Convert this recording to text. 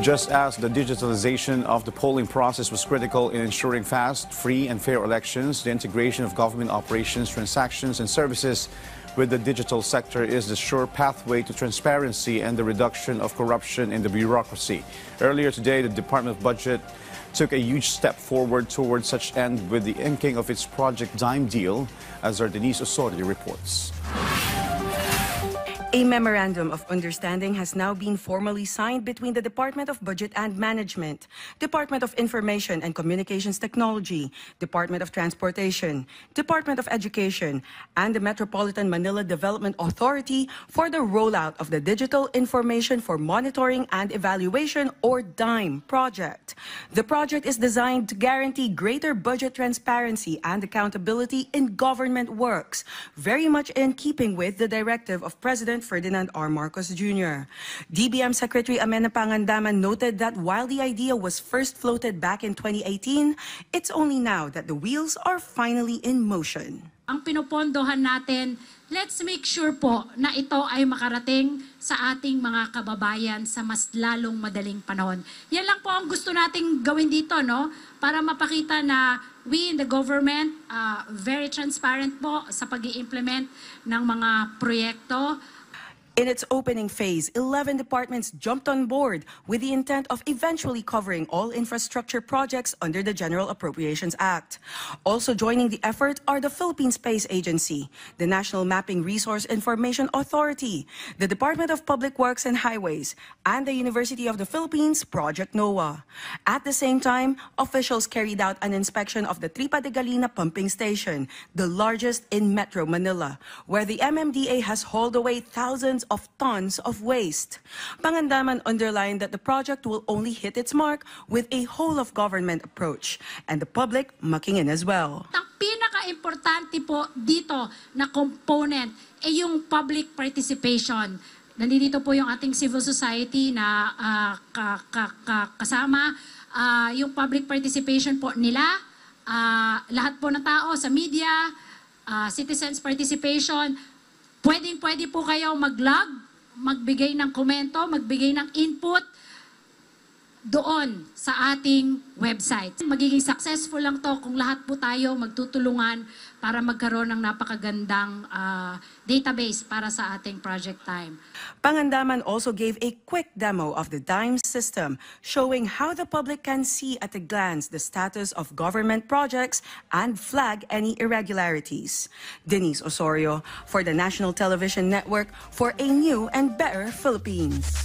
Just as the digitalization of the polling process was critical in ensuring fast, free, and fair elections, the integration of government operations, transactions, and services with the digital sector is the sure pathway to transparency and the reduction of corruption in the bureaucracy. Earlier today, the Department of Budget took a huge step forward towards such end with the inking of its Project Dime deal, as our Denise Osorio reports. A memorandum of understanding has now been formally signed between the Department of Budget and Management, Department of Information and Communications Technology, Department of Transportation, Department of Education, and the Metropolitan Manila Development Authority for the rollout of the Digital Information for Monitoring and Evaluation, or DIME project. The project is designed to guarantee greater budget transparency and accountability in government works, very much in keeping with the directive of President Ferdinand R. Marcos Jr. DBM Secretary Amenna Pangandaman noted that while the idea was first floated back in 2018, it's only now that the wheels are finally in motion. Ang pinopondohan natin, let's make sure po na ito ay makarating sa ating mga kababayan sa mas lalong madaling panahon. Yan lang po ang gusto nating gawin dito, no? Para mapakita na we in the government, very transparent po sa pag-i-implement ng mga proyekto. In its opening phase, 11 departments jumped on board with the intent of eventually covering all infrastructure projects under the General Appropriations Act. Also joining the effort are the Philippine Space Agency, the National Mapping Resource Information Authority, the Department of Public Works and Highways, and the University of the Philippines Project NOAA. At the same time, officials carried out an inspection of the Tripa de Galina pumping station, the largest in Metro Manila, where the MMDA has hauled away thousands of tons of waste. Pangandaman underlined that the project will only hit its mark with a whole-of-government approach, and the public mucking in as well. Ang pinaka-importante po dito na component ay yung public participation. Nandito po yung ating civil society na kasama, yung public participation po nila, lahat po ng tao sa media, citizens participation. Pwede po kayo mag-log, magbigay ng komento, magbigay ng input doon sa ating website. Magiging successful lang to kung lahat po tayo magtutulungan para magkaroon ng napakagandang database para sa ating Project Time. Pangandaman also gave a quick demo of the DIME system, showing how the public can see at a glance the status of government projects and flag any irregularities. Denise Osorio for the National Television Network for a new and better Philippines.